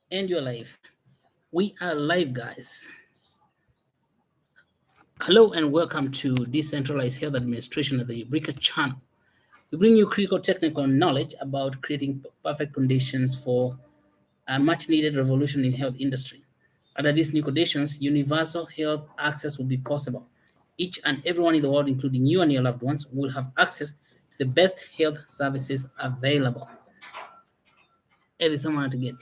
And you're live. We are live, guys. Hello and welcome to Decentralized Health Administration at the Ubrica channel. We bring you critical technical knowledge about creating perfect conditions for a much needed revolution in health industry. Under these new conditions, universal health access will be possible. Each and everyone in the world, including you and your loved ones, will have access to the best health services available. Every someone to get.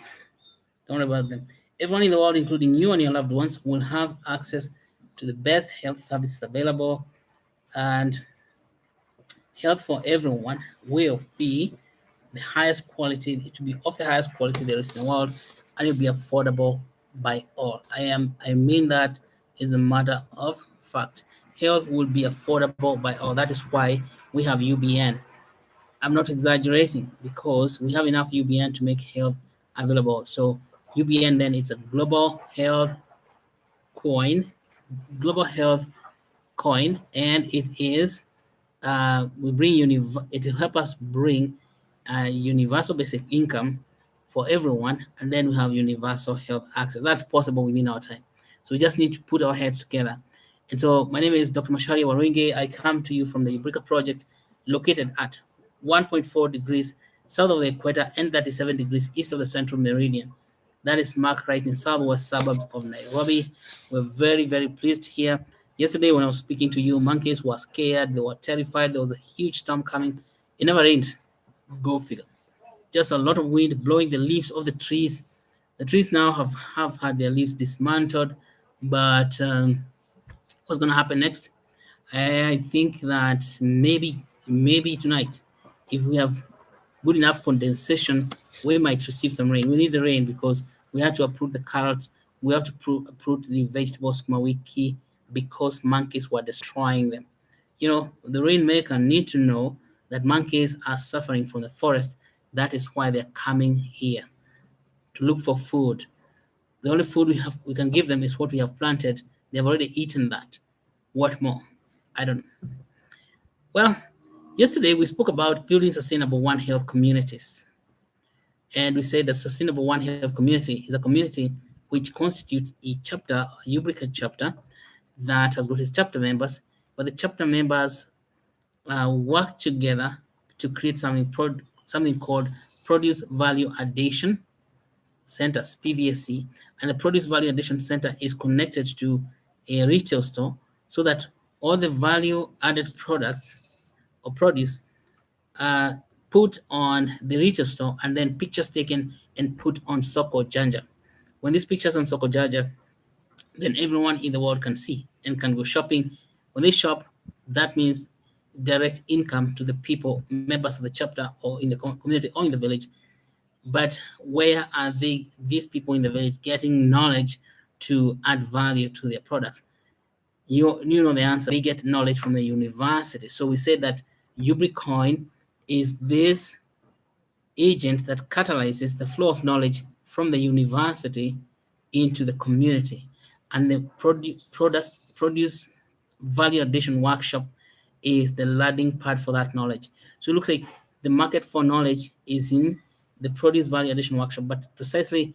Don't worry about them. Everyone in the world, including you and your loved ones, will have access to the best health services available, and health for everyone will be the highest quality. It will be of the highest quality there is in the world, and it will be affordable by all. I mean that is a matter of fact. Health will be affordable by all. That is why we have UBN. I'm not exaggerating because we have enough UBN to make health available. So UBN then it's a coin, global health coin, and it is it will help us bring universal basic income for everyone, and then we have universal health access. That's possible within our time. So we just need to put our heads together. And so my name is Dr. Mashari Warunge. I come to you from the Ubrica project located at 1.4 degrees south of the equator and 37 degrees east of the central meridian. That is marked right in southwest suburb of Nairobi. We're very, very pleased here. Yesterday when I was speaking to you, monkeys were scared, they were terrified, there was a huge storm coming. It never rained. Go figure. Just a lot of wind blowing the leaves of the trees. The trees now have had their leaves dismantled, but what's going to happen next? I think that maybe tonight, if we have good enough condensation, we might receive some rain. We need the rain because we have to uproot the carrots. We have to uproot the vegetables wiki because monkeys were destroying them. You know, the rainmaker need to know that monkeys are suffering from the forest. That is why they're coming here to look for food. The only food we can give them is what we have planted. They have already eaten that. What more? I don't know. Well, yesterday we spoke about building sustainable One Health communities. And we said that sustainable One Health community is a community which constitutes a chapter, a Ubrica chapter, that has got its chapter members, but the chapter members work together to create something called Produce Value Addition Centers, PVAC, and the Produce Value Addition Center is connected to a retail store so that all the value added products or produce are put on the retail store and then pictures taken and put on Soko Janja. When these pictures on Soko Janja, then everyone in the world can see and can go shopping. When they shop, that means direct income to the people, members of the chapter or in the community or in the village. But where are these people in the village getting knowledge to add value to their products? You know the answer. They get knowledge from the university. So we say that Ubricoin is this agent that catalyzes the flow of knowledge from the university into the community. And the produce value addition workshop is the landing pad for that knowledge. So it looks like the market for knowledge is in the produce value addition workshop, but precisely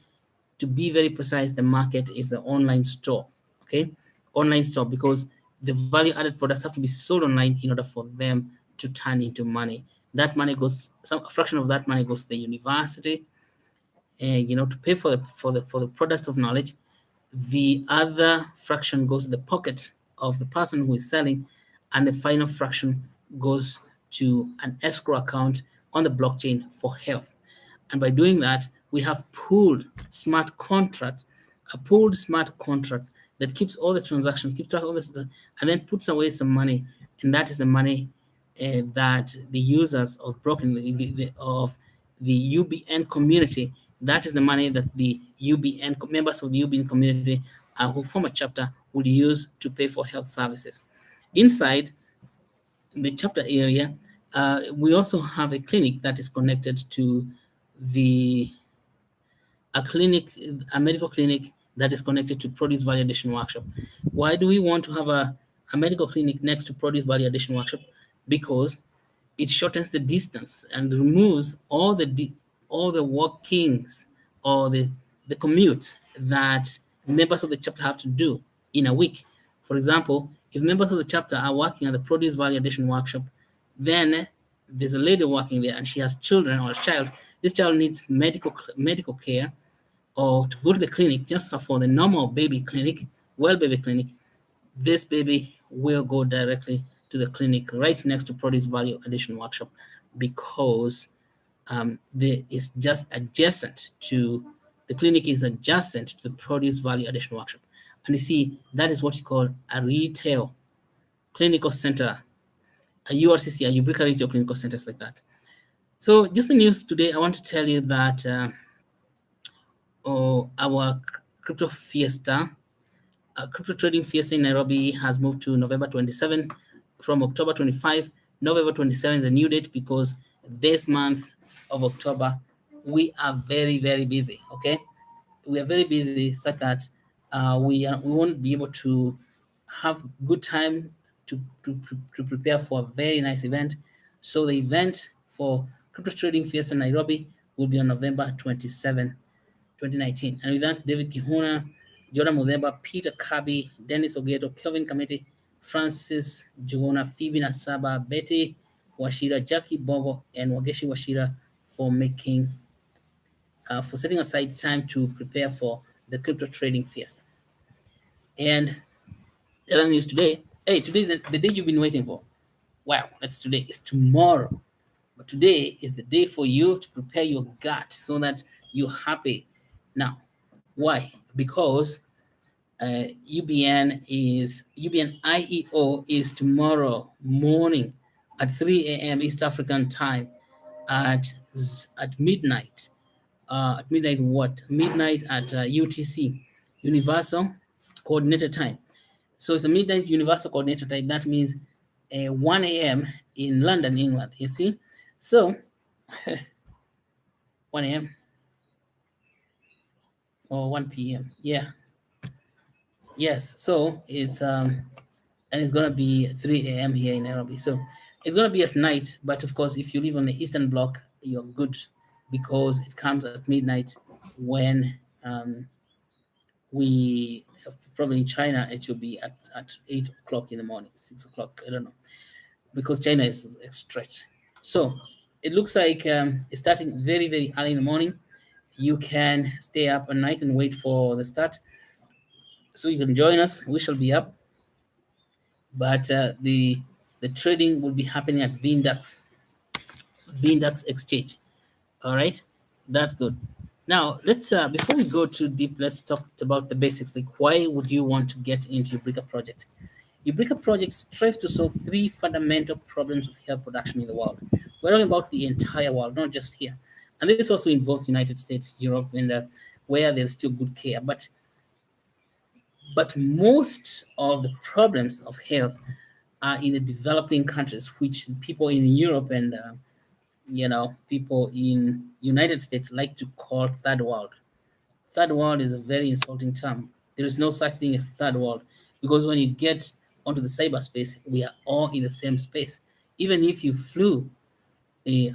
to be very precise, the market is the online store. Okay, online store, because the value added products have to be sold online in order for them to turn into money. That money goes, some fraction of that money goes to the university, and to pay for the products of knowledge. The other fraction goes to the pocket of the person who is selling, and the final fraction goes to an escrow account on the blockchain for health. And by doing that, we have a pooled smart contract that keeps all the transactions, keeps track of all this, and then puts away some money, and that is the money that the users of of the UBN community, that is the money that the UBN members of the UBN community who form a chapter would use to pay for health services. Inside the chapter area, we also have a clinic that is connected to the a clinic, a medical clinic that is connected to produce value addition workshop. Why do we want to have a medical clinic next to produce value addition workshop? Because it shortens the distance and removes all the workings or the commutes that members of the chapter have to do in a week. For example, if members of the chapter are working at the produce value addition workshop, then there's a lady working there and she has children or a child. This child needs medical care or to go to the clinic just for the normal baby clinic, well baby clinic. This baby will go directly to the clinic right next to produce value addition workshop because it's just adjacent to the clinic is adjacent to the produce value addition workshop. And you see, that is what you call a retail clinical center, a URCC, a Ubrica Retail Clinical Centers like that. So just the news today, I want to tell you that our crypto Fiesta, crypto trading Fiesta in Nairobi has moved to November 27 from October 25. November 27 is the new date because this month of October, we are very, very busy, okay? We are very busy such that we won't be able to have good time to prepare for a very nice event. So the event for Crypto Trading Fiesta Nairobi will be on November 27, 2019. And we thank David Kihuna, Jordan Mudeba, Peter Kabi, Dennis Ogeto, Kelvin Kamiti, Francis Jugona, Phoebe Nasaba, Betty Washira, Jackie Bogo, and Wageshi Washira for setting aside time to prepare for the Crypto Trading Fiesta. And the other news today, hey, today is the day you've been waiting for. Wow, that's today. It's tomorrow. But today is the day for you to prepare your gut so that you're happy. Now, why? Because UBN IEO is tomorrow morning at 3 a.m. East African time at midnight. At midnight what? Midnight at UTC, Universal Coordinated Time. So it's a midnight Universal Coordinated Time. That means 1 a.m. in London, England. You see? So 1 a.m. or 1 p.m. Yeah. Yes. So it's and it's gonna be 3 a.m. here in Nairobi. So it's gonna be at night, but of course, if you live on the Eastern Bloc, you're good because it comes at midnight when we probably in China it should be at 8 o'clock in the morning, 6 o'clock. I don't know because China is stretched. So it looks like it's starting very, very early in the morning. You can stay up at night and wait for the start. So you can join us. We shall be up. But the trading will be happening at VinDAX exchange. All right, that's good. Now let's before we go too deep, let's talk about the basics. Like, why would you want to get into Ubrica project? Ubrica project strives to solve three fundamental problems of health production in the world. We're talking about the entire world, not just here. And this also involves United States, Europe, and where there's still good care. But most of the problems of health are in the developing countries, which people in Europe and people in United States like to call third world. Third world is a very insulting term. There is no such thing as third world because when you get onto the cyberspace, we are all in the same space. Even if you flew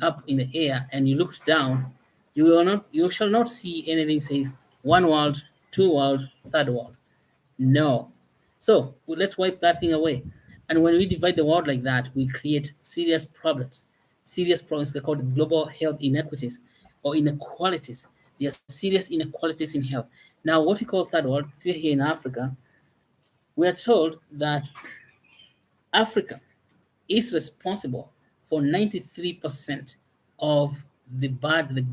up in the air and you looked down, you shall not see anything says one world, two world, third world. No. So let's wipe that thing away. And when we divide the world like that, we create serious problems. Serious problems. They're called global health inequities or inequalities. There are serious inequalities in health. Now, what we call third world here in Africa, we are told that Africa is responsible for 93% of the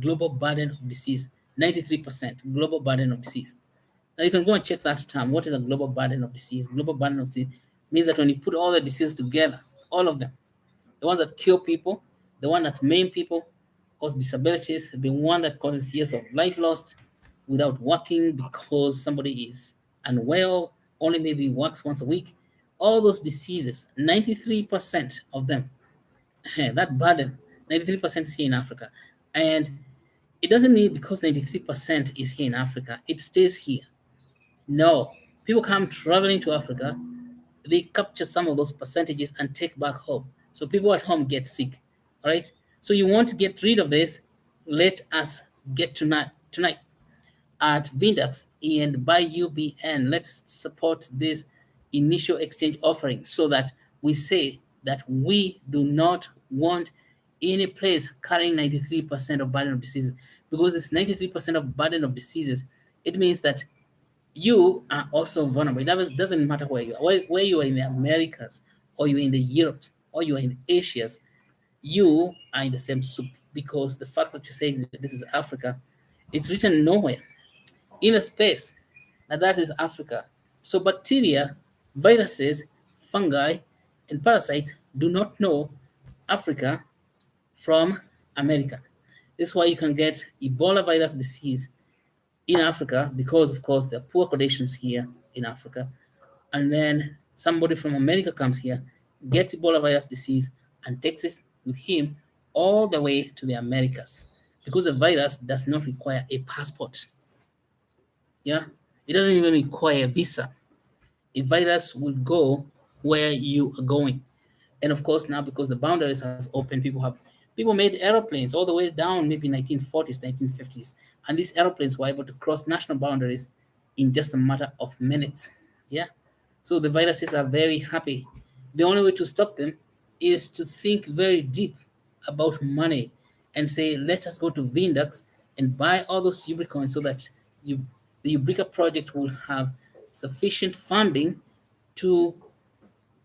global burden of disease. 93% global burden of disease. Now you can go and check that term. What is a global burden of disease? Global burden of disease means that when you put all the diseases together, all of them, the ones that kill people, the one that maim people, cause disabilities, the one that causes years of life lost without working because somebody is unwell, only maybe works once a week. All those diseases, 93% of them, that burden, 93% is here in Africa. And it doesn't mean because 93% is here in Africa, it stays here. No, people come traveling to Africa, they capture some of those percentages and take back home. So people at home get sick. All right. So you want to get rid of this? Let us get tonight. at VinDAX and buy UBN. Let's support this initial exchange offering so that we say that we do not want any place carrying 93% of burden of diseases, because it's 93% of burden of diseases. It means that you are also vulnerable. It doesn't matter where you are, where you are in the Americas, or you're in the Europes, or you are in the Asias, you are in the same soup, because the fact that you're saying that this is Africa, it's written nowhere in a space that is Africa. So bacteria, viruses, fungi, and parasites do not know Africa from America. This is why you can get Ebola virus disease in Africa, because, of course, there are poor conditions here in Africa. And then somebody from America comes here, gets Ebola virus disease, and takes it with him all the way to the Americas, because the virus does not require a passport. Yeah, it doesn't even require a visa. A virus will go where you are going. And of course, now because the boundaries have opened, people made aeroplanes all the way down, maybe 1940s, 1950s, and these aeroplanes were able to cross national boundaries in just a matter of minutes. Yeah, so the viruses are very happy. The only way to stop them is to think very deep about money and say, let us go to VinDAX and buy all those Ubricoins so that you, the Ubrica project will have sufficient funding to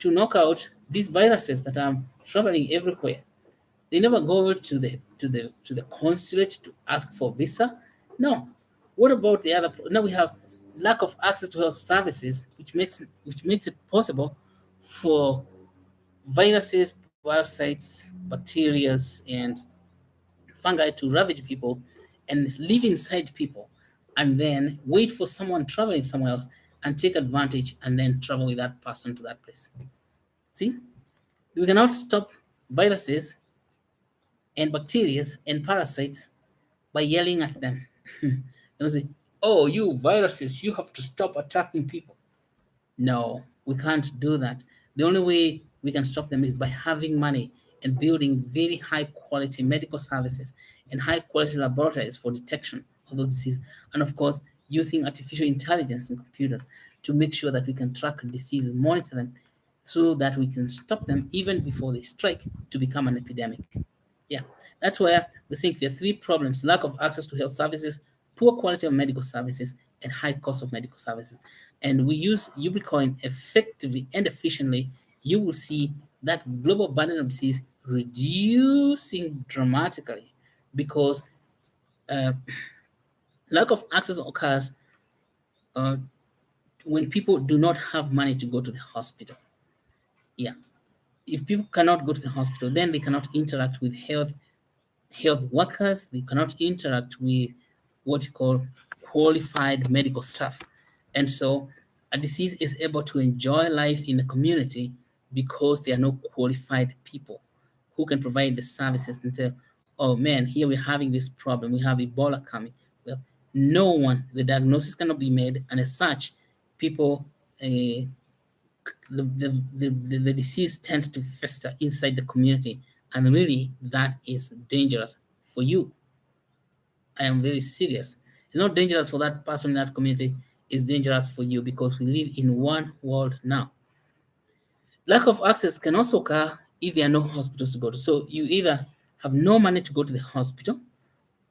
knock out these viruses that are traveling everywhere. They never go to the consulate to ask for visa. No. What about the other? Now we have lack of access to health services, which makes it possible for viruses, parasites, bacteria, and fungi to ravage people and live inside people, and then wait for someone traveling somewhere else and take advantage and then travel with that person to that place. See, we cannot stop viruses and bacteria and parasites by yelling at them. You say, "Oh, you viruses, you have to stop attacking people." No, we can't do that. The only way we can stop them is by having money and building very high quality medical services and high quality laboratories for detection of those diseases. And of course, using artificial intelligence and computers to make sure that we can track diseases, monitor them, so that we can stop them even before they strike to become an epidemic. Yeah, that's where we think there are three problems: lack of access to health services, poor quality of medical services, and high cost of medical services. And we use Ubricoin effectively and efficiently, you will see that global burden of disease reducing dramatically, because uh, lack of access occurs uh, when people do not have money to go to the hospital. Yeah, if people cannot go to the hospital, then they cannot interact with health workers, they cannot interact with what you call qualified medical staff. And so a disease is able to enjoy life in the community because there are no qualified people who can provide the services and say, oh man, here we're having this problem, we have Ebola coming. Well, no one, the diagnosis cannot be made, and as such, people, the disease tends to fester inside the community, and really that is dangerous for you. I am very serious. It's not dangerous for that person in that community, it's dangerous for you, because we live in one world now. Lack of access can also occur if there are no hospitals to go to. So you either have no money to go to the hospital,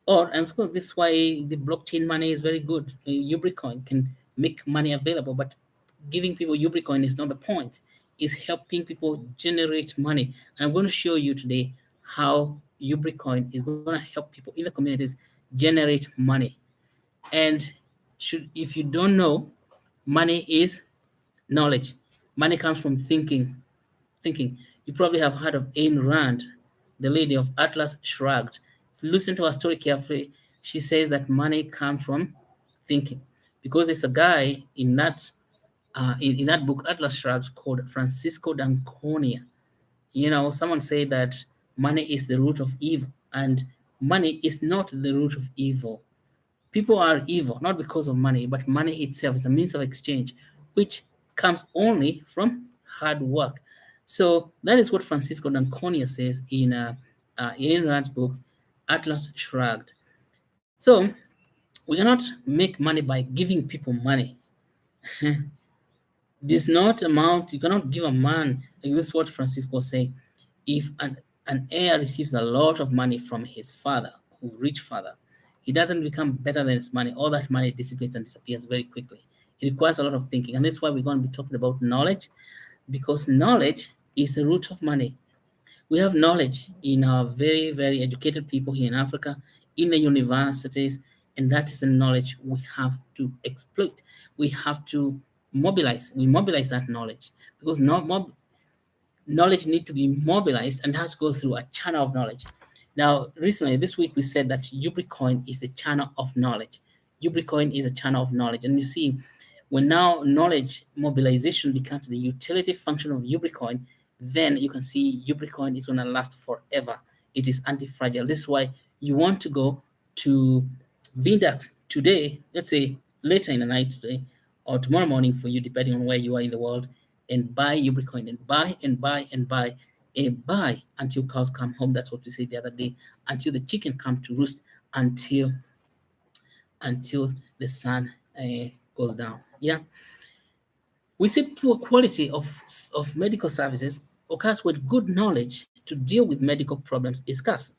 or, and so this is why the blockchain money is very good. Ubricoin can make money available, but giving people Ubricoin is not the point. It's helping people generate money. And I'm going to show you today how Ubricoin is going to help people in the communities generate money. And if you don't know, money is knowledge. Money comes from thinking. Thinking. You probably have heard of Ayn Rand, the lady of Atlas Shrugged. If you listen to her story carefully, she says that money comes from thinking. Because there's a guy in that book, Atlas Shrugged, called Francisco d'Anconia. Someone said that money is the root of evil, and money is not the root of evil. People are evil not because of money, but money itself is a means of exchange, which comes only from hard work. So that is what Francisco d'Anconia says in Rand's book, Atlas Shrugged. So We cannot make money by giving people money. This not amount, you cannot give a man, like this is what Francisco say. If an heir receives a lot of money from his father, who rich father, he doesn't become better than his money. All that money dissipates and disappears very quickly. It requires a lot of thinking. And that's why we're going to be talking about knowledge, because knowledge is the root of money. We have knowledge in our very, very educated people here in Africa, in the universities, and that is the knowledge we have to exploit. We have to mobilize. We mobilize that knowledge because knowledge need to be mobilized and has to go through a channel of knowledge. Now, recently, this week, we said that Ubricoin is the channel of knowledge. Ubricoin is a channel of knowledge. And you see, when now knowledge mobilization becomes the utility function of Ubricoin, then you can see Ubricoin is going to last forever. It is anti-fragile. This is why you want to go to VinDAX today, let's say later in the night today, or tomorrow morning for you, depending on where you are in the world, and buy Ubricoin and buy and buy and buy and buy until cows come home. That's what we said the other day. Until the chicken come to roost, until the sun goes down. Yeah. We see poor quality of medical services occurs when good knowledge to deal with medical problems is scarce.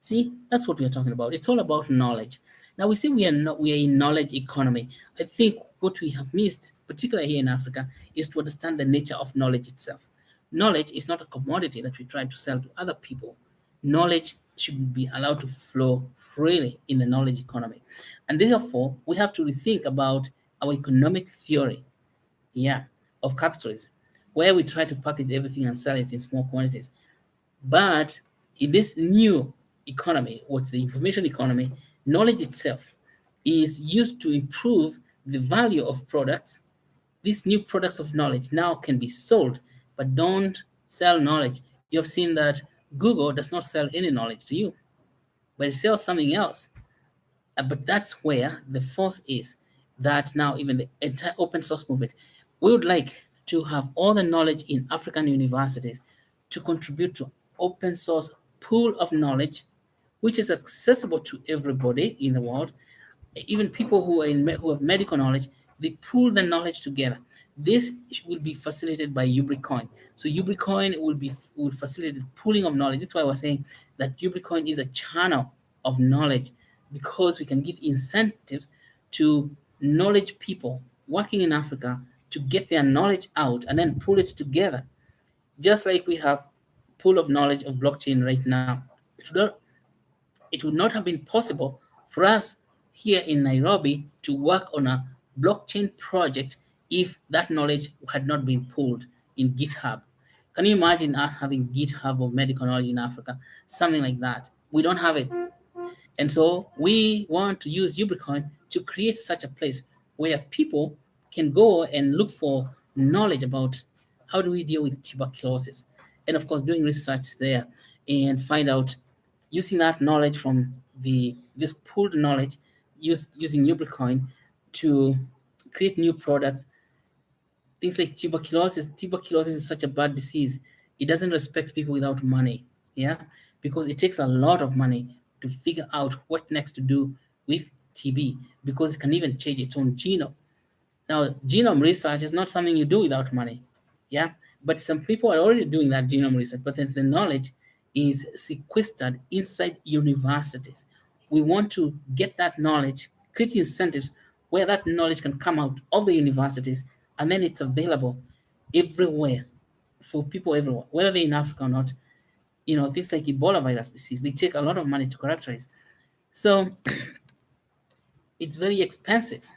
See, that's what we are talking about. It's all about knowledge. Now we see we are in knowledge economy. I think what we have missed, particularly here in Africa, is to understand the nature of knowledge itself. Knowledge is not a commodity that we try to sell to other people. Knowledge should be allowed to flow freely in the knowledge economy. And therefore, we have to rethink about our economic theory, yeah, of capitalism, where we try to package everything and sell it in small quantities. But in this new economy, what's the information economy, knowledge itself is used to improve the value of products. These new products of knowledge now can be sold, but don't sell knowledge. You have seen that Google does not sell any knowledge to you, but it sells something else. But that's where the force is, that now even the entire open source movement, we would like to have all the knowledge in African universities to contribute to open source pool of knowledge, which is accessible to everybody in the world, even people who are who have medical knowledge. They pool the knowledge together. This will be facilitated by Ubricoin. So Ubricoin will facilitate pooling of knowledge. That's why we're saying that Ubricoin is a channel of knowledge, because we can give incentives to knowledge people working in Africa to get their knowledge out and then pull it together, just like we have pool of knowledge of blockchain right now. It would not have been possible for us here in Nairobi to work on a blockchain project if that knowledge had not been pooled in GitHub. Can you imagine us having GitHub of medical knowledge in Africa? Something like that. We don't have it. And so we want to use Ubricoin to create such a place where people can go and look for knowledge about how do we deal with tuberculosis. And of course, doing research there and find out, using that knowledge from this pooled knowledge, using Ubricoin to create new products. Things like tuberculosis. Tuberculosis is such a bad disease. It doesn't respect people without money. Yeah, because it takes a lot of money to figure out what next to do with TB, because it can even change its own genome. Now, genome research is not something you do without money. Yeah, but some people are already doing that genome research, but then the knowledge is sequestered inside universities. We want to get that knowledge, create incentives where that knowledge can come out of the universities, and then it's available everywhere for people everywhere, whether they're in Africa or not. Things like Ebola virus disease, they take a lot of money to characterize. So it's very expensive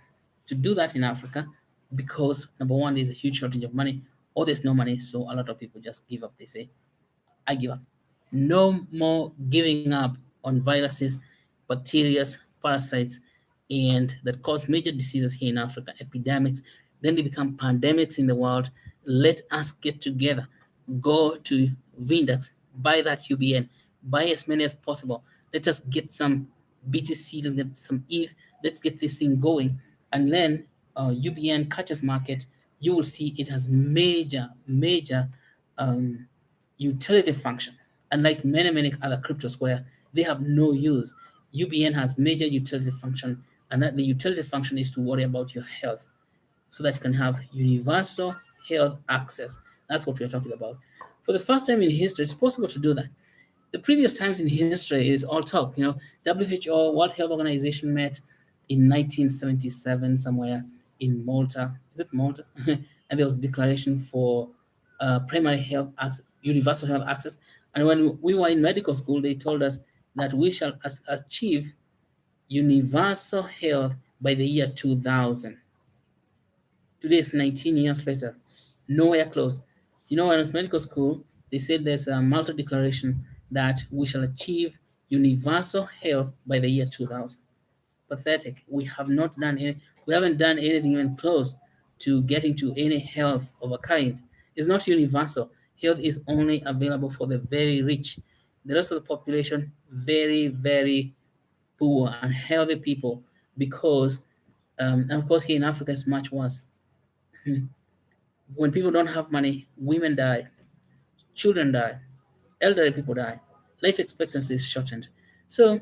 to do that in Africa, because number one, there's a huge shortage of money, or there's no money, so a lot of people just give up. They say, I give up. No more giving up on viruses, bacteria, parasites, and that cause major diseases here in Africa, epidemics. Then they become pandemics in the world. Let us get together. Go to VinDAX, buy that UBN, buy as many as possible. Let us get some BTC, let's get some ETH, let's get this thing going. And then UBN catches market, you will see it has major um, utility function. Unlike many other cryptos where they have no use, UBN has major utility function And that the utility function is to worry about your health so that you can have universal health access. That's what we're talking about. For the first time in history, it's possible to do that. The previous times in history is all talk. WHO, World Health Organization, met in 1977 somewhere in Malta. Is it Malta? And there was a declaration for primary health access, universal health access. And when we were in medical school, they told us that we shall achieve universal health by the year 2000. Today is 19 years later, nowhere close. When I was medical school, they said there's a Malta declaration that we shall achieve universal health by the year 2000. Pathetic. We haven't done anything even close to getting to any health of a kind. It's not universal. Health is only available for the very rich. The rest of the population, very, very poor and healthy people, because, and of course, here in Africa, it's much worse. When people don't have money, women die, children die, elderly people die, life expectancy is shortened. So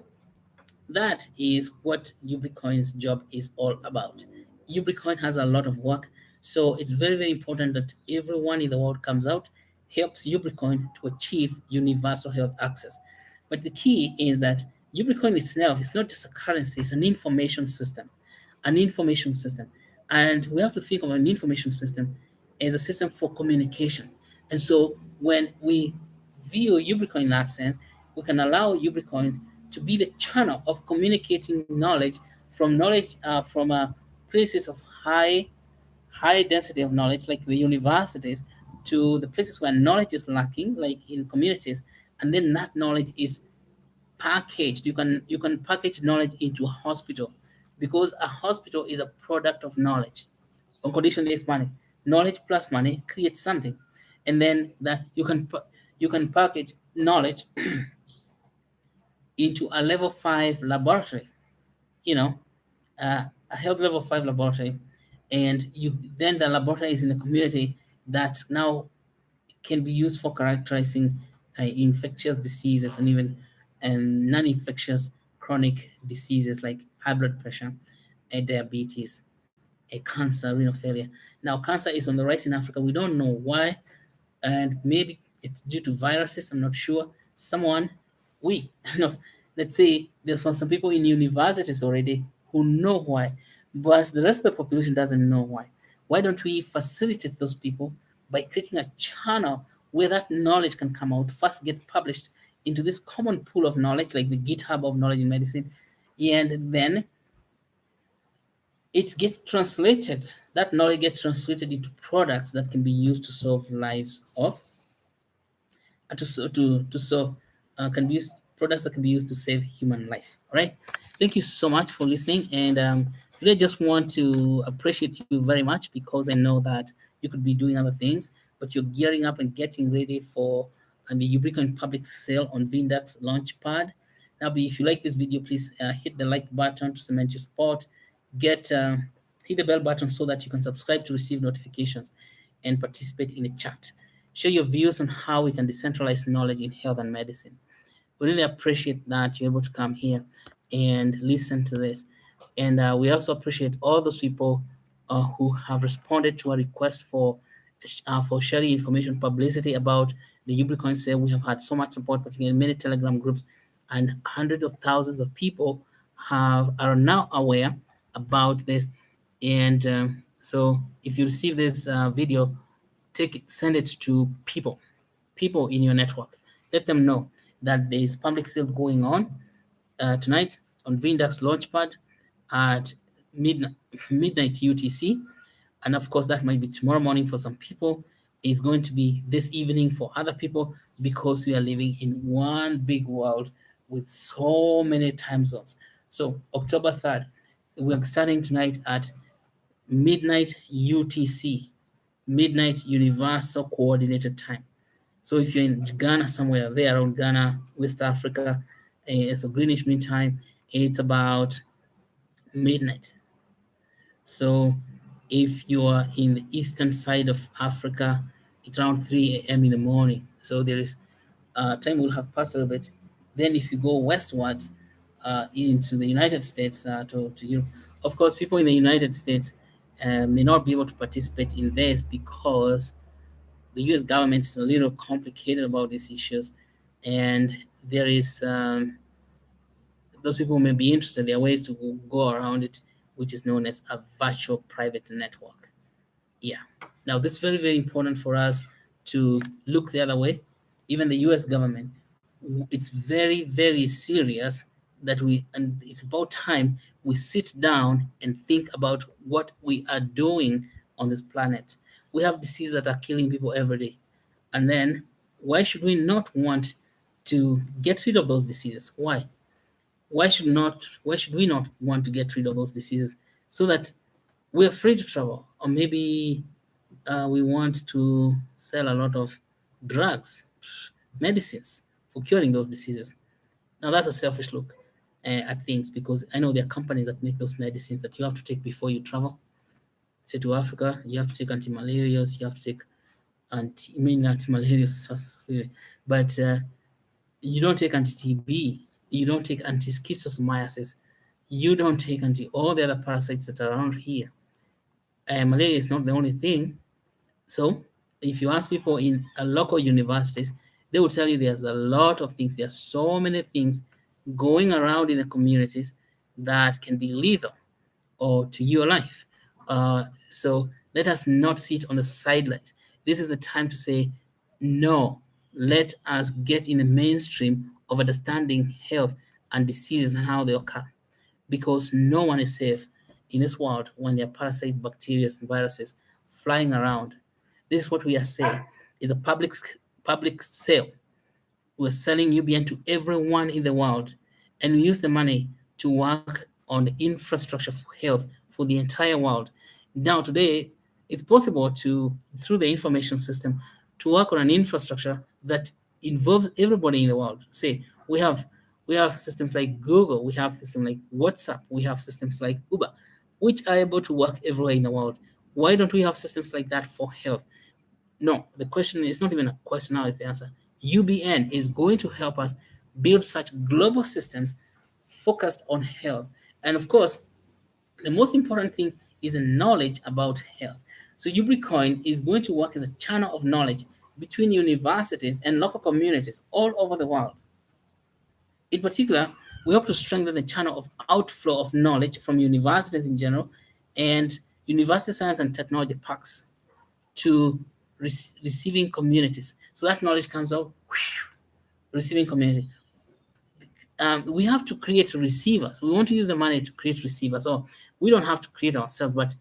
that is what Ubricoin's job is all about. Ubricoin has a lot of work, so it's very, very important that everyone in the world comes out, helps Ubricoin to achieve universal health access. But the key is that Ubricoin itself is not just a currency, it's an information system. An information system. And we have to think of an information system as a system for communication. And so when we view Ubricoin in that sense, we can allow Ubricoin to be the channel of communicating knowledge from places of high density of knowledge, like the universities, to the places where knowledge is lacking, like in communities, and then that knowledge is packaged. You can package knowledge into a hospital, because a hospital is a product of knowledge. Unconditionally expanding knowledge plus money creates something, and then that you can package knowledge into a level 5 laboratory, you know a health level 5 laboratory, and you then the laboratory is in the community that now can be used for characterizing infectious diseases, and even non-infectious chronic diseases like high blood pressure, diabetes, cancer, renal failure. Now, cancer is on the rise in Africa. We don't know why, and maybe it's due to viruses. I'm not sure. Someone, we, not, let's say there's some people in universities already who know why, but the rest of the population doesn't know why. Why don't we facilitate those people by creating a channel where that knowledge can come out, first get published into this common pool of knowledge, like the GitHub of knowledge in medicine, and then it gets translated, that knowledge gets translated into products that can be used to solve lives of, to solve, can be used, products that can be used to save human life. All right. Thank you so much for listening. And today I just want to appreciate you very much, because I know that you could be doing other things, but you're gearing up and getting ready for the Ubricoin public sale on VinDAX Launchpad. Now, if you like this video, please hit the like button to cement your support. Hit the bell button so that you can subscribe to receive notifications and participate in the chat. Share your views on how we can decentralize knowledge in health and medicine. We really appreciate that you're able to come here and listen to this. And we also appreciate all those people who have responded to our request for sharing information publicity about the Ubricoin sale. We have had so much support, particularly in many Telegram groups, and hundreds of thousands of people are now aware about this. And so if you receive this video, send it to people in your network. Let them know that there is public sale going on tonight on VinDAX Launchpad at midnight UTC. And of course, that might be tomorrow morning for some people. It's going to be this evening for other people, because we are living in one big world with so many time zones. So October 3rd, we're starting tonight at midnight UTC, midnight Universal Coordinated Time. So if you're in Ghana, somewhere there around Ghana, West Africa, it's a Greenwich Mean Time. It's about midnight. So if you are in the eastern side of Africa, it's around 3 a.m. in the morning. So there is time will have passed a little bit. Then if you go westwards, into the United States to Europe. Of course, people in the United States may not be able to participate in this because the U.S. government is a little complicated about these issues, and there is those people may be interested. There are ways to go around it, which is known as a virtual private network. Yeah. Now, this is very, very important for us to look the other way. Even the US government, it's very, very serious that and it's about time we sit down and think about what we are doing on this planet. We have diseases that are killing people every day. And then, why should we not want to get rid of those diseases? Why? Why should we not want to get rid of those diseases so that we're free to travel? Or maybe we want to sell a lot of drugs, medicines for curing those diseases. Now, that's a selfish look at things, because I know there are companies that make those medicines that you have to take before you travel. Say to Africa, you have to take anti-malarials, you have to take anti-malarials, but you don't take anti-TB, you don't take anti-schistosomiasis, you don't take anti all the other parasites that are around here. Malaria is not the only thing. So if you ask people in local universities, they will tell you there's a lot of things. There are so many things going around in the communities that can be lethal or to your life. So let us not sit on the sidelines. This is the time to say, no, let us get in the mainstream of understanding health and diseases and how they occur, because no one is safe in this world when there are parasites, bacteria, and viruses flying around. This is what we are saying is a public sale. We're selling UBN to everyone in the world, and we use the money to work on the infrastructure for health for the entire world. Now, today, it's possible to, through the information system, to work on an infrastructure that involves everybody in the world. Say, we have systems like Google, we have systems like WhatsApp, we have systems like Uber, which are able to work everywhere in the world. Why don't we have systems like that for health? No, the question is not even a question now, it's the answer. UBN is going to help us build such global systems focused on health. And of course, the most important thing is the knowledge about health. So Ubricoin is going to work as a channel of knowledge between universities and local communities all over the world. In particular, we hope to strengthen the channel of outflow of knowledge from universities in general and university science and technology parks to receiving communities. So that knowledge comes out, receiving community. We have to create receivers. We want to use the money to create receivers. So we don't have to create ourselves, but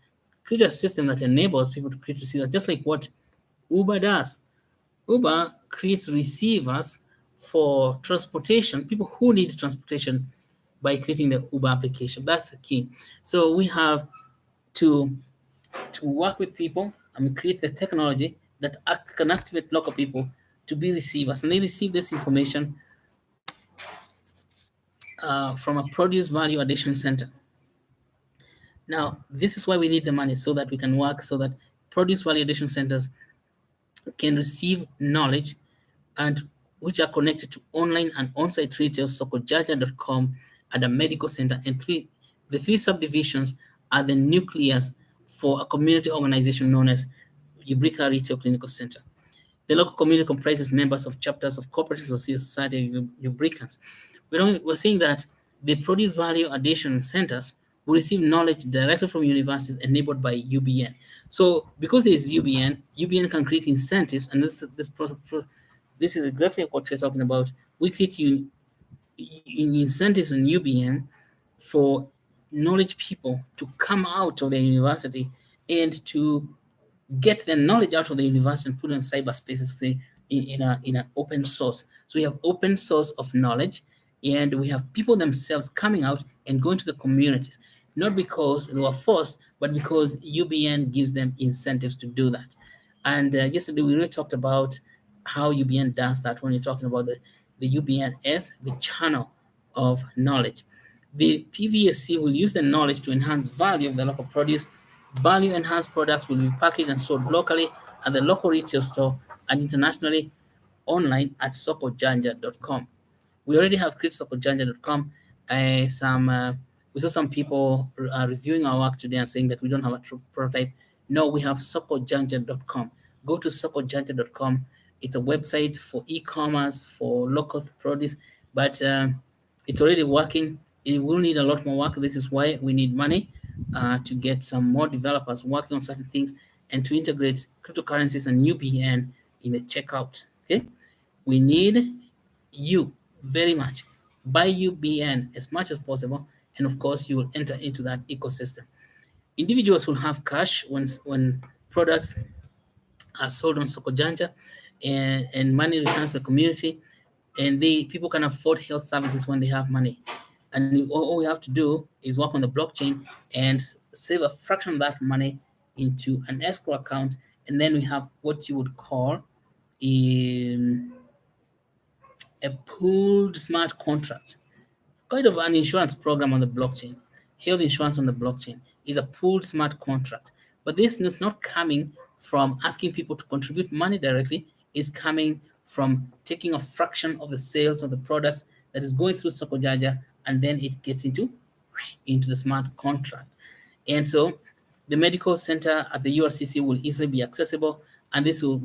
create a system that enables people to create receivers, just like what Uber does. Uber creates receivers for transportation, people who need transportation, by creating the Uber application. That's the key. So we have to work with people and create the technology that can activate local people to be receivers, and they receive this information from a produce value addition center. Now, this is why we need the money, so that we can work, so that produce value addition centers can receive knowledge and which are connected to online and on-site retail, sokojaja.com, and a medical center. And the three subdivisions are the nucleus for a community organization known as Ubrica Retail Clinical Center. The local community comprises members of chapters of Co-operative Society of Ubricans. We're saying that the produce value addition centers will receive knowledge directly from universities enabled by UBN. So because there is UBN, UBN can create incentives, and this is exactly what we're talking about. We create incentives in UBN for knowledge people to come out of the university and to get the knowledge out of the university and put it in cyberspaces, say, in an open source. So we have open source of knowledge, and we have people themselves coming out and going to the communities, not because they were forced, but because UBN gives them incentives to do that. And yesterday we really talked about how UBN does that when you're talking about the UBN as the channel of knowledge. The PVAC will use the knowledge to enhance value of the local produce. Value enhanced products will be packaged and sold locally at the local retail store and internationally online at sokojanja.com. We already have created sokojanja.com, We saw some people reviewing our work today and saying that we don't have a true prototype. No, we have sokojanja.com. Go to sokojanja.com. It's a website for e-commerce, for local produce, but it's already working. It will need a lot more work. This is why we need money to get some more developers working on certain things and to integrate cryptocurrencies and UBN in the checkout. Okay, we need you very much. Buy UBN as much as possible, and of course, you will enter into that ecosystem. Individuals will have cash when products are sold on Sokojanja, and money returns to the community, and people can afford health services when they have money. And all we have to do is work on the blockchain and save a fraction of that money into an escrow account, and then we have what you would call um, a pooled smart contract, kind of an insurance program on the blockchain. Health insurance on the blockchain is a pooled smart contract. But this is not coming from asking people to contribute money directly, it's coming from taking a fraction of the sales of the products that is going through Sokojaja, and then it gets into the smart contract. And so the medical center at the URCC will easily be accessible, and this will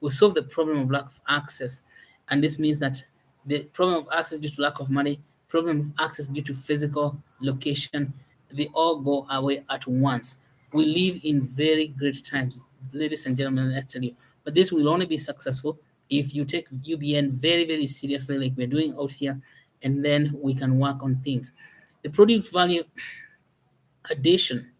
solve the problem of lack of access. And this means that the problem of access due to lack of money, problem of access due to physical location, they all go away at once. We live in very great times, ladies and gentlemen, I tell you. But this will only be successful if you take UBN very, very seriously, like we're doing out here, and then we can work on things. The product value addition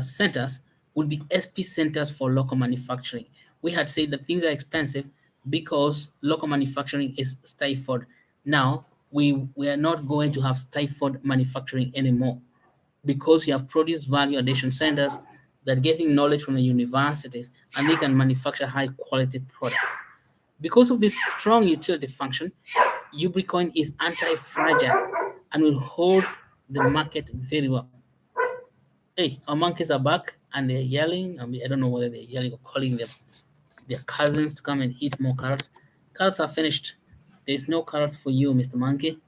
centers would be SP centers for local manufacturing. We had said that things are expensive because local manufacturing is stifled. Now, we are not going to have stifled manufacturing anymore because we have produce value addition centers that are getting knowledge from the universities, and they can manufacture high quality products. Because of this strong utility function, Ubricoin is anti-fragile and will hold the market very well. Hey, our monkeys are back and they're yelling. I mean, I don't know whether they're yelling or calling their cousins to come and eat more carrots. Carrots are finished. There's no carrots for you, Mr. Monkey.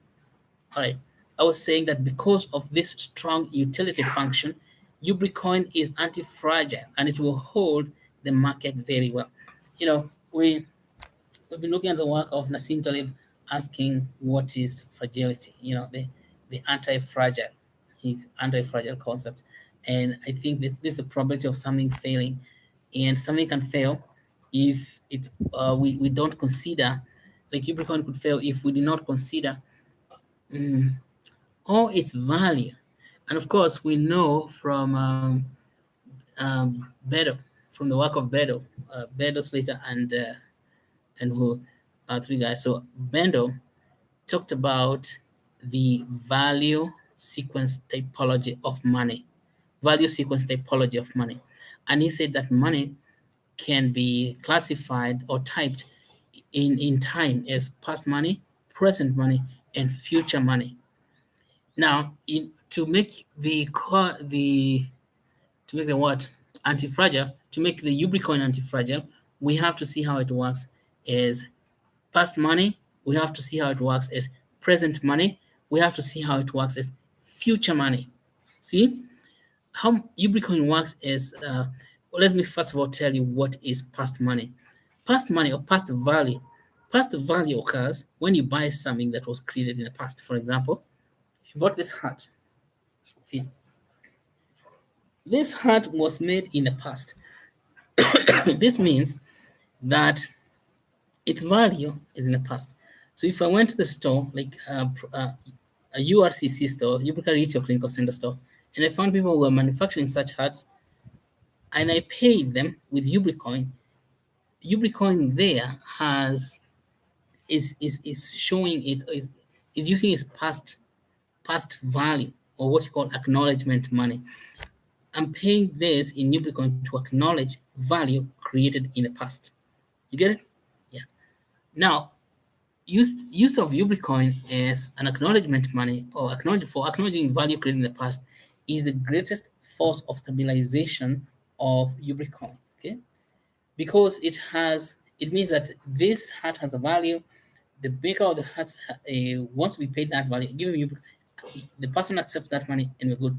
All right. I was saying that because of this strong utility function, Ubricoin is anti-fragile and it will hold the market very well. You know, we've been looking at the work of Nassim Taleb, asking what is fragility, the anti-fragile, his anti-fragile concept. And I think this is the probability of something failing. And something can fail if we don't consider, like Ubricoin could fail if we do not consider all its value. And of course, we know from Bedo, from the work of Bedo, Bedo Slater and who three guys. So Bendo talked about the value sequence typology of money. And he said that money can be classified or typed in time as past money, present money, and future money. Now, to make the what anti-fragile, to make the Ubricoin anti-fragile, we have to see how it works as past money, we have to see how it works as present money, we have to see how it works as future money. See how Ubricoin works is, well, let me first of all tell you what is past money. Past money or past value. Past value occurs when you buy something that was created in the past. For example, if you bought this hat, this hat was made in the past. This means that its value is in the past. So if I went to the store, like a URCC store, Ubrica Retail Clinical Center store, and I found people who were manufacturing such hats, and I paid them with Ubricoin, Ubricoin there is showing is using its past value, or what you call acknowledgement money. I'm paying this in Ubricoin to acknowledge value created in the past. You get it? Yeah. Now, use of Ubricoin as an acknowledgement money or acknowledging value created in the past is the greatest force of stabilization of Ubricoin. Okay, because it means that this hat has a value. The baker of the hut wants to be paid that value. Give him you, the person accepts that money, and we're good.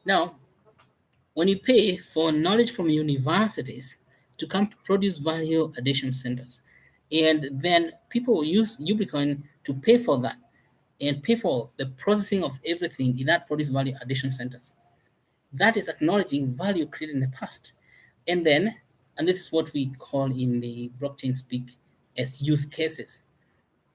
Now, when you pay for knowledge from universities to come to produce value addition centers, and then people will use Ubricoin to pay for that and pay for the processing of everything in that produce value addition centers. That is acknowledging value created in the past. And then, and this is what we call in the blockchain speak as use cases.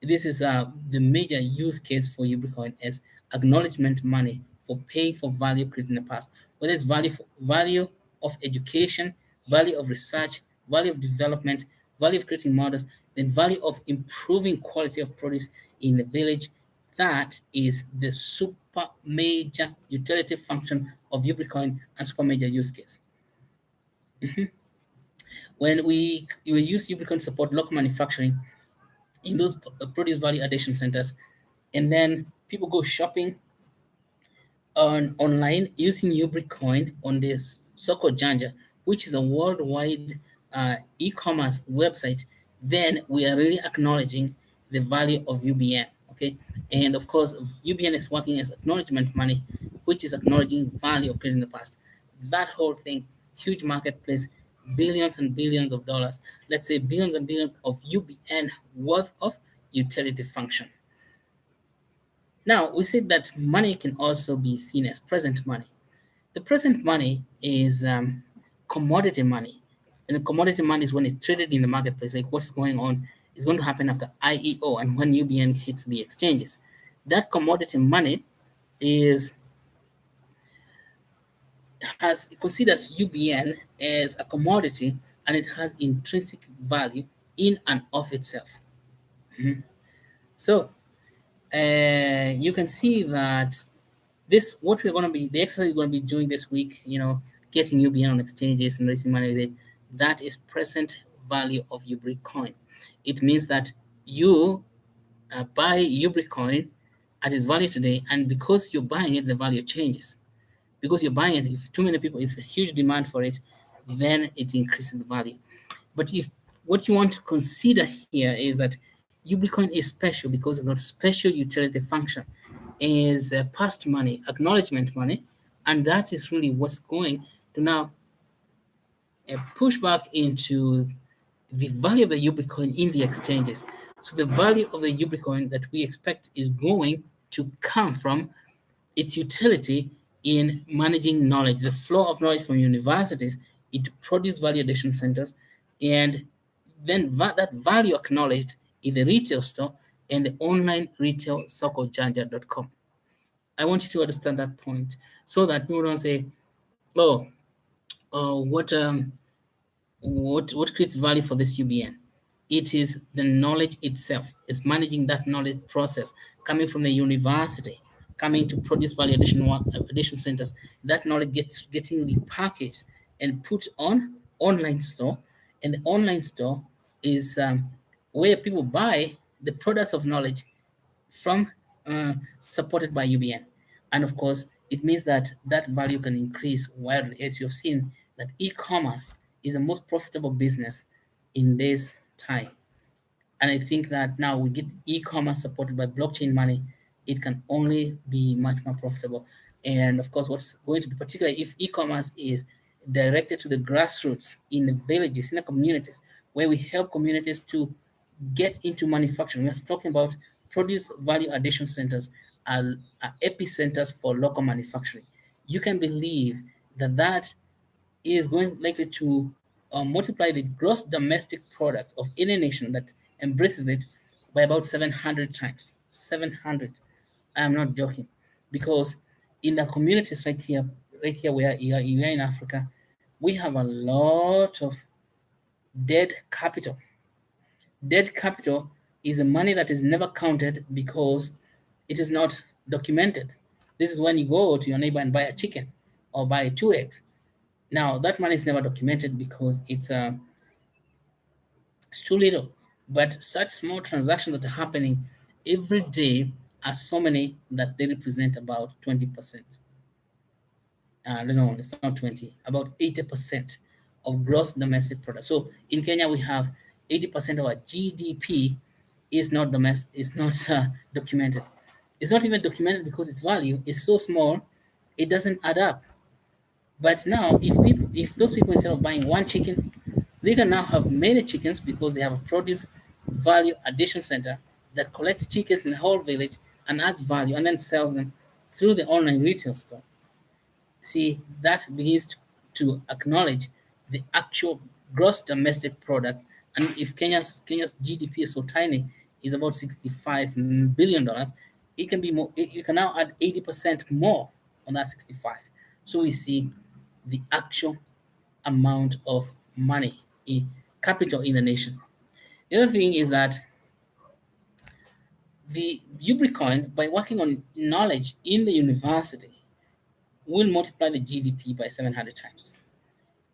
This is the major use case for Ubricoin as acknowledgement money for paying for value created in the past, whether it's value of education, value of research, value of development, value of creating models, then value of improving quality of produce in the village. That is the super major utility function of Ubricoin and super major use case. When we use Ubricoin to support local manufacturing in those produce value addition centers, and then people go shopping online using Ubricoin on this Soko Janja, which is a worldwide e-commerce website, then we are really acknowledging the value of UBN. Okay, and of course, UBN is working as acknowledgement money, which is acknowledging value of credit in the past. That whole thing, huge marketplace, billions and billions of dollars. Let's say billions and billions of UBN worth of utility function. Now, we said that money can also be seen as present money. The present money is commodity money. And the commodity money is when it's traded in the marketplace, like what's going on is going to happen after IEO and when UBN hits the exchanges. That commodity money is has it considers UBN as a commodity and it has intrinsic value in and of itself. So you can see that this what we're going to be the exercise we're going to be doing this week, getting UBN on exchanges and raising money with it, that is present value of Ubricoin. It means that you buy Ubricoin at its value today, and because you're buying it, the value changes. Because you're buying it, if too many people, it's a huge demand for it, then it increases the value. But if what you want to consider here is that Ubricoin is special because of got special utility function, is past money, acknowledgement money, and that is really what's going to now push back into the value of the Ubricoin in the exchanges. So the value of the Ubricoin that we expect is going to come from its utility in managing knowledge, the flow of knowledge from universities into produce value addition centers, and then that value acknowledged in the retail store and the online retail sokojanja.com. I want you to understand that point so that people don't say, oh, what what creates value for this UBN? It is the knowledge itself. It's managing that knowledge process coming from the university, coming to produce value addition centers. That knowledge gets getting repackaged and put on online store, and the online store is where people buy the products of knowledge from supported by UBN. And of course, it means that that value can increase wildly, as you've seen that e-commerce is the most profitable business in this time. And I think that now we get e-commerce supported by blockchain money, it can only be much more profitable. And of course, what's going to be particularly if e-commerce is directed to the grassroots in the villages, in the communities, where we help communities to get into manufacturing. We're talking about produce value addition centers are epicenters for local manufacturing. You can believe that that is going likely to multiply the gross domestic products of any nation that embraces it by about 700 times. 700. I'm not joking, because in the communities right here where we are in Africa, we have a lot of dead capital. Dead capital is the money that is never counted because it is not documented. This is when you go to your neighbor and buy a chicken or buy 2 eggs. Now that money is never documented because it's too little. But such small transactions that are happening every day are so many that they represent about 20%. No, it's not 20, about 80% of gross domestic product. So in Kenya, we have 80% of our GDP is not is not documented. It's not even documented because its value is so small, it doesn't add up. But now, if those people, instead of buying one chicken, they can now have many chickens because they have a produce value addition center that collects chickens in the whole village and adds value and then sells them through the online retail store. See, that begins to acknowledge the actual gross domestic product. And if Kenya's GDP is so tiny, is about $65 billion, it can be more. You can now add 80% more on that 65. So we see the actual amount of money in capital in the nation. The other thing is that the Ubricoin, by working on knowledge in the university, will multiply the GDP by 700 times.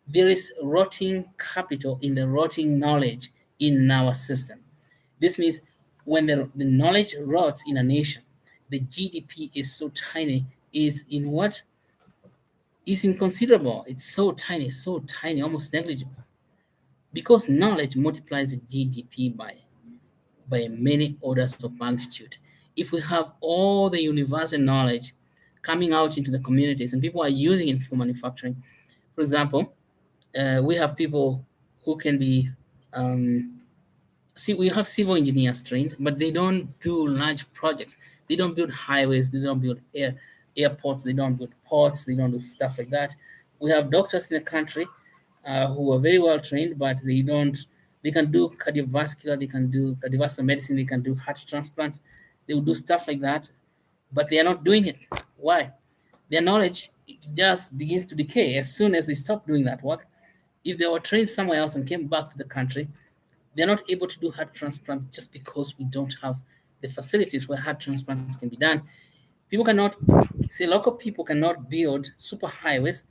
There is rotting capital in the rotting knowledge in our system. This means when the knowledge rots in a nation, the GDP is so tiny, is in what? Is inconsiderable. It's so tiny, almost negligible. Because knowledge multiplies the GDP by many orders of magnitude. If we have all the universal knowledge coming out into the communities and people are using it for manufacturing, for example, we have people who can be see we have civil engineers trained, but they don't do large projects. They don't build highways, they don't build airports, they don't build ports, they don't do stuff like that. We have doctors in the country who are very well trained, but they can do cardiovascular, they can do cardiovascular medicine, they can do heart transplants, they will do stuff like that, but they are not doing it. Why? Their knowledge just begins to decay as soon as they stop doing that work. If they were trained somewhere else and came back to the country, they're not able to do heart transplant just because we don't have the facilities where heart transplants can be done. People cannot, say, local people cannot build super highways,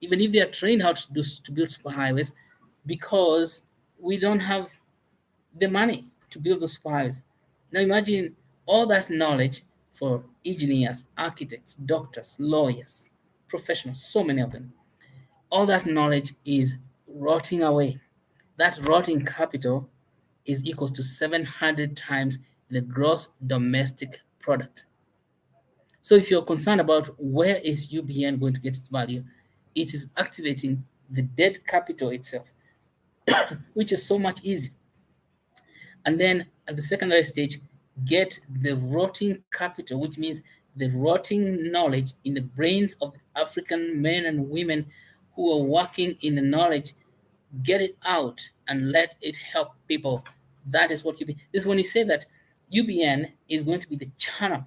even if they are trained how to build super highways, because we don't have the money to build the super highways. Now imagine all that knowledge for engineers, architects, doctors, lawyers, professionals, so many of them. All that knowledge is rotting away. That rotting capital is equals to 700 times the gross domestic product. So if you're concerned about where is UBN going to get its value, it is activating the dead capital itself, which is so much easier. And then at the secondary stage, get the rotting capital, which means the rotting knowledge in the brains of African men and women who are working in the knowledge. Get it out and let it help people. That is what UBN. This is when you say that UBN is going to be the channel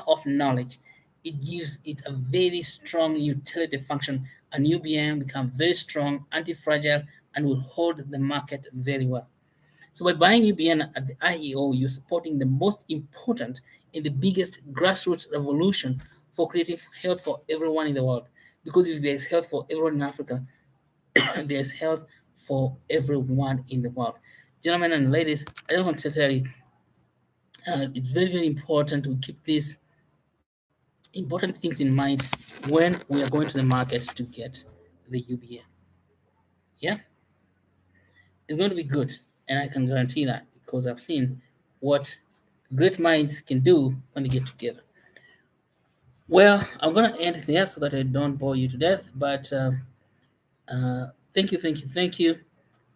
of knowledge. It gives it a very strong utility function, and UBN become very strong, anti-fragile, and will hold the market very well. So by buying UBN at the IEO, you're supporting the most important and the biggest grassroots revolution for creating health for everyone in the world. Because if there's health for everyone in Africa, there's health for everyone in the world. Gentlemen and ladies, I just want to tell you, it's very, very important we keep these important things in mind when we are going to the market to get the UBN. Yeah, it's going to be good, and I can guarantee that because I've seen what great minds can do when they get together. Well, I'm going to end there so that I don't bore you to death, but thank you, thank you, thank you.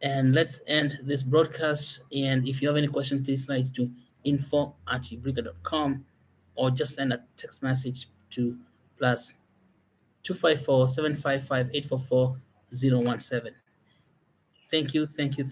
And let's end this broadcast. And if you have any questions, please write to info@ubrica.com or just send a text message to plus 254 755 844 017. Thank you, thank you.